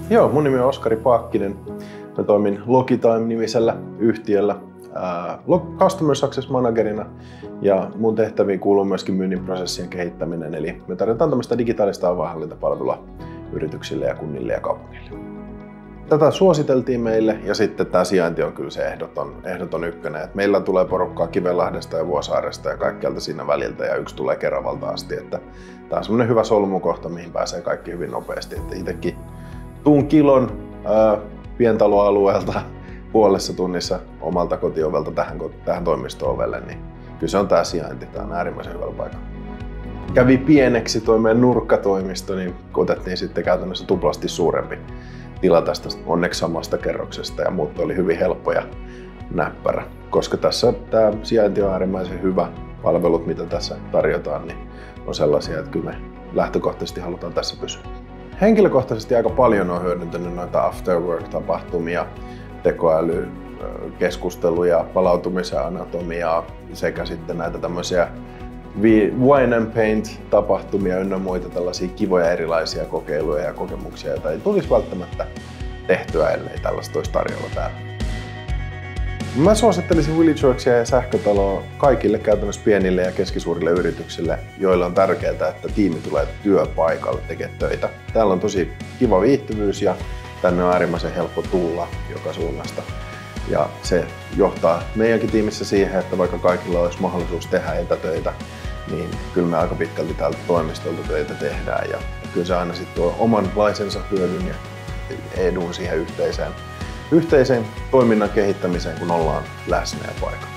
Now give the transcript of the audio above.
Joo, mun nimi on Oskari Paakkinen. Mä toimin Logitime-nimisellä yhtiöllä Customer Success Managerina ja mun tehtäviin kuuluu myöskin myynnin prosessien kehittäminen. Eli me tarjotaan tämmöistä digitaalista avainhallintapalvelua yrityksille ja kunnille ja kaupungille. Tätä suositeltiin meille ja sitten tämä sijainti on kyllä se ehdoton ykkönen. Et meillä tulee porukkaa Kivenlahdesta ja Vuosaaresta ja kaikkialta siinä väliltä ja yksi tulee Keravalta asti. Että tämä on semmoinen hyvä solmukohta, mihin pääsee kaikki hyvin nopeasti. Että itsekin tuun kilon pientaloalueelta puolessa tunnissa omalta kotiovelta tähän toimisto-ovelle, niin kyllä se on tämä sijainti. Tämä on äärimmäisen hyvällä paikalla. Kävi pieneksi tuo meidän nurkkatoimisto, niin otettiin sitten käytännössä tuplasti suurempi tila tästä onneksi samasta kerroksesta ja muutto oli hyvin helppo ja näppärä. Koska tässä tämä sijainti on äärimmäisen hyvä, palvelut mitä tässä tarjotaan, niin on sellaisia, että kyllä me lähtökohtaisesti halutaan tässä pysyä. Henkilökohtaisesti aika paljon olen hyödyntänyt noita afterwork-tapahtumia, tekoälykeskusteluja, palautumisen anatomiaa sekä sitten näitä tämmöisiä wine and paint-tapahtumia ynnä muita tällaisia kivoja erilaisia kokeiluja ja kokemuksia, joita ei tulisi välttämättä tehtyä, ellei tällaista olisi tarjolla täällä. Mä suosittelisin WillyJoycia ja Sähkötaloa kaikille käytännössä pienille ja keskisuurille yrityksille, joille on tärkeää, että tiimi tulee työpaikalle tekemään töitä. Täällä on tosi kiva viihtyvyys ja tänne on äärimmäisen helppo tulla joka suunnasta. Ja se johtaa meidänkin tiimissä siihen, että vaikka kaikilla olisi mahdollisuus tehdä etätöitä, niin kyllä me aika pitkälti täältä toimistolta töitä tehdään. Ja kyllä se aina sitten tuo omanlaisensa hyödyn ja edun siihen yhteiseen toiminnan kehittämiseen, kun ollaan läsnä ja paikalla.